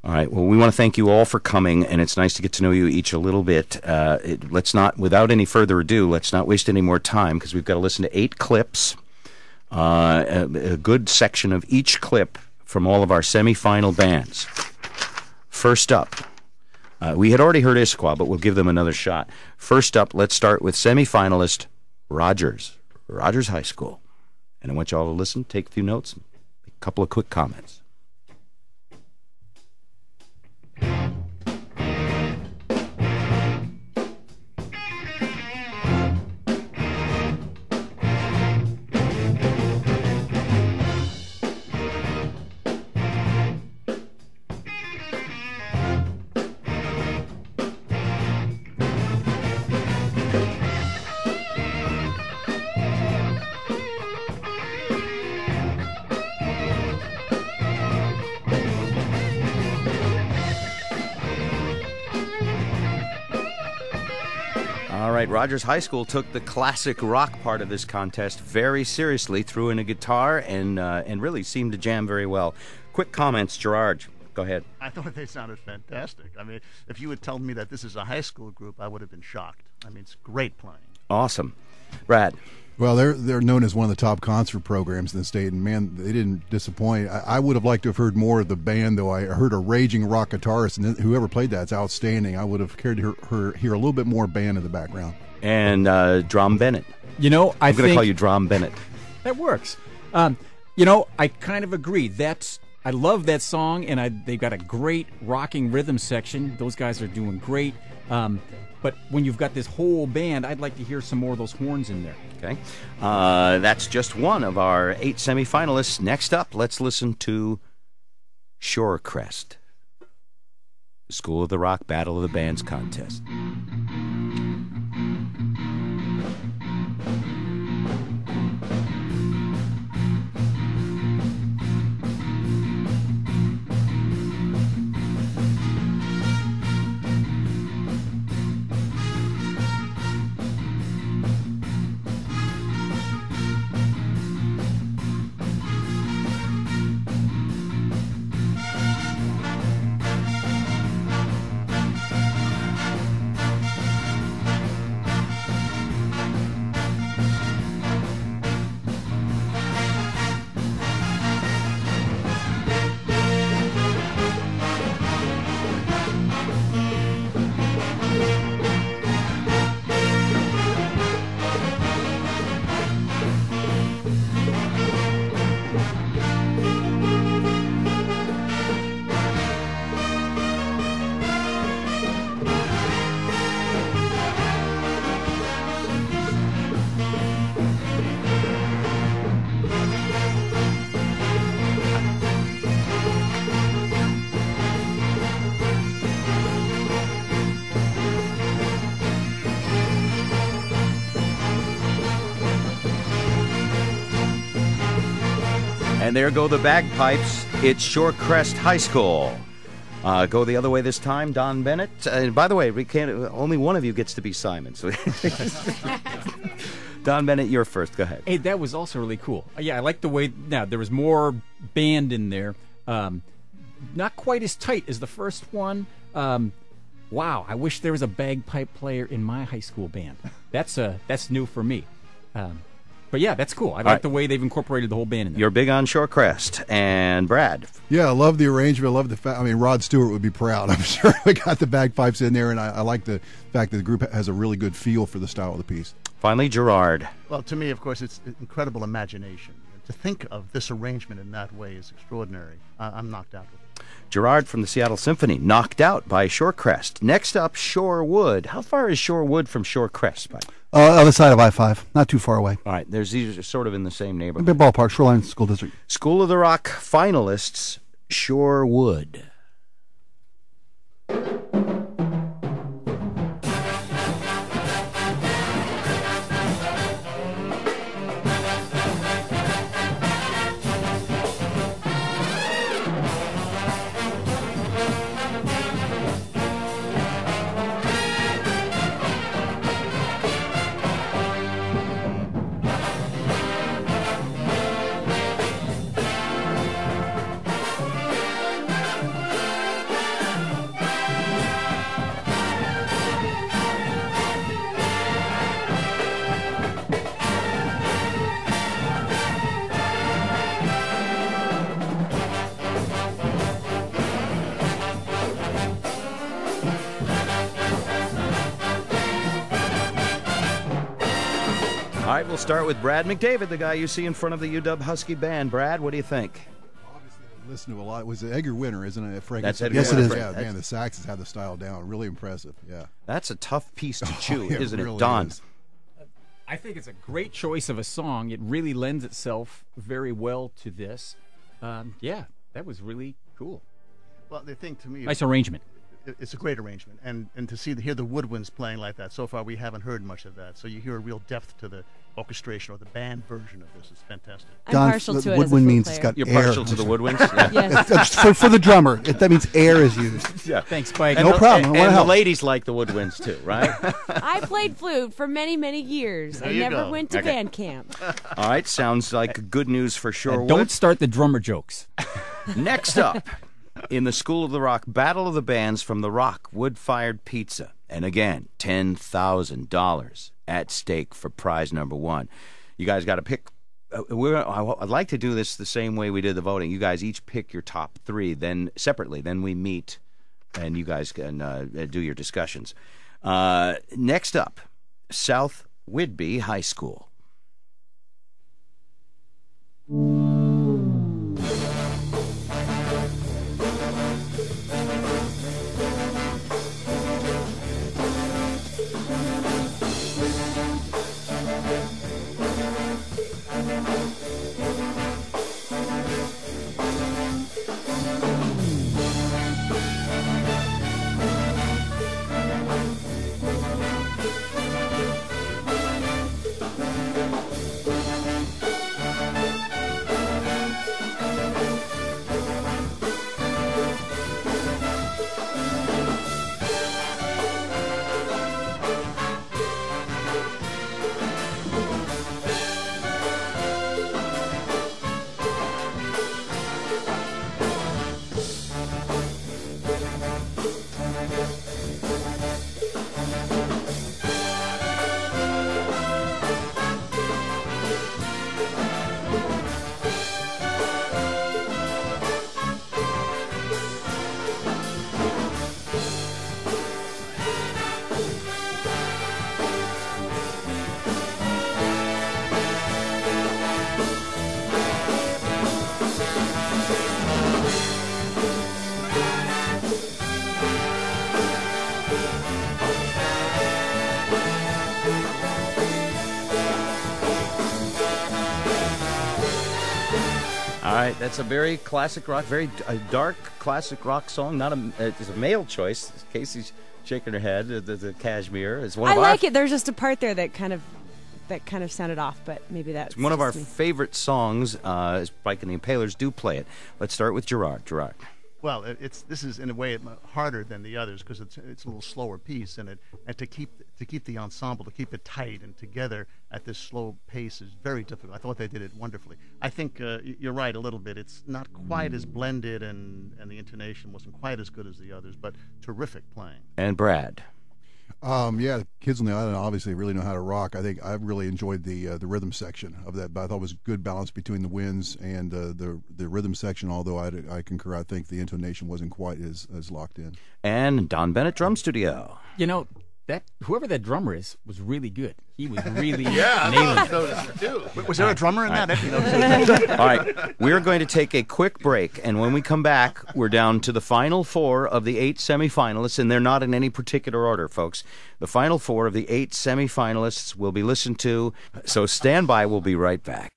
All right. Well, we want to thank you all for coming, and it's nice to get to know you each a little bit. Let's not, without any further ado, let's not waste any more time because we've got to listen to 8 clips, a good section of each clip from all of our semifinal bands. First up, we had already heard Issaquah, but we'll give them another shot. First up, let's start with semifinalist Rogers High School. And I want you all to listen, take a few notes, make a couple of quick comments. All right, Rogers High School took the classic rock part of this contest very seriously, threw in a guitar, and really seemed to jam very well. Quick comments, Gerard. Go ahead. I thought they sounded fantastic. I mean, if you had told me that this is a high school group, I would have been shocked. I mean, it's great playing. Awesome. Brad. Well, they're known as one of the top concert programs in the state, and man, they didn't disappoint. I would have liked to have heard more of the band, though. I heard a raging rock guitarist, and whoever played that's outstanding. I would have cared to hear a little bit more band in the background. And Drum Bennett. You know, I'm going to call you Drum Bennett. That works. You know, I kind of agree. I love that song, and they've got a great rocking rhythm section. Those guys are doing great. But when you've got this whole band, I'd like to hear some more of those horns in there. Okay. That's just one of our 8 semifinalists. Next up, let's listen to Shorecrest, the School of the Rock Battle of the Bands contest. And there go the bagpipes. It's Shorecrest High School. Go the other way this time, Donn Bennett. By the way, we can't. Only one of you gets to be Simon. So, Donn Bennett, you're first. Go ahead. Hey, that was also really cool. Yeah, I like the way. Now there was more band in there. Not quite as tight as the first one. Wow, I wish there was a bagpipe player in my high school band. That's new for me. But yeah, that's cool. I like the way they've incorporated the whole band in there. You're big on Shorecrest. And Brad. Yeah, I love the arrangement. I love the fact. I mean, Rod Stewart would be proud. I'm sure we got the bagpipes in there, and I like the fact that the group has a really good feel for the style of the piece. Finally, Gerard. Well, to me, of course, it's incredible imagination. To think of this arrangement in that way is extraordinary. I'm knocked out with it. Gerard from the Seattle Symphony, knocked out by Shorecrest. Next up, Shorewood. How far is Shorewood from Shorecrest, Mike? Other side of I-5, not too far away. All right, these are sort of in the same neighborhood. Big ballpark, Shoreline School District. School of the Rock finalists, Shorewood. right, we'll start with Brad McDavid, the guy you see in front of the UW Husky band. Brad, what do you think? Obviously, I listened to a lot. It was Edgar Winter, isn't it? Frank That's Edgar Yes, it Winter. is. Yeah, man, the Saxons have the style down. Really impressive. Yeah. That's a tough piece to chew, Yeah, isn't really it, Donn? is. I think it's a great choice of a song. It really lends itself very well to this. Yeah, that was really cool. Well, the thing to me, Nice arrangement. it's a great arrangement, and to hear the woodwinds playing like that. So far, we haven't heard much of that. So you hear a real depth to the orchestration or the band version of this. It's fantastic. I'm Don, partial to it as a woodwind flute means player. it's got You're air. partial to the woodwinds? Yeah. Yes. For the drummer, that means air is used. Yeah. Thanks, Spike. No problem. I And, wanna and the help. ladies like the woodwinds too, right? I played flute for many, many years. There I you never go. went to Okay. band camp. All right, sounds like good news for And Shorewood. don't start the drummer jokes. Next up, in the School of the Rock, Battle of the Bands from the Rock, Wood-Fired Pizza. And again, $10,000 at stake for prize number one. You guys got to pick. I'd like to do this the same way we did the voting. You guys each pick your top three, then separately. Then we meet, and you guys can do your discussions. Next up, South Whidbey High School. All right, that's a very classic rock, very dark classic rock song. Not it's a male choice. Casey's shaking her head. The Cashmere is one I of our. like it. There's just a part there that kind of sounded off, but maybe that's One of our just me. favorite songs. Spike and the Impalers do play it. Let's start with Gerard. Gerard. Well, this is in a way harder than the others because it's a little slower piece, and to keep the ensemble, to keep it tight and together at this slow pace is very difficult. I thought they did it wonderfully. I think you're right a little bit. It's not quite as blended, and the intonation wasn't quite as good as the others, but terrific playing. And Brad. Yeah, the kids on the island obviously really know how to rock. I think I really enjoyed the rhythm section of that. But I thought it was good balance between the winds and the rhythm section. Although I concur, I think the intonation wasn't quite as locked in. And Donn Bennett Drum Studio. You know, that whoever that drummer is was really good. He was really nailing it. Was there a drummer in that? All right, we're going to take a quick break, and when we come back, we're down to the final four of the 8 semifinalists, and they're not in any particular order, folks. The final four of the 8 semifinalists will be listened to, so stand by. We'll be right back.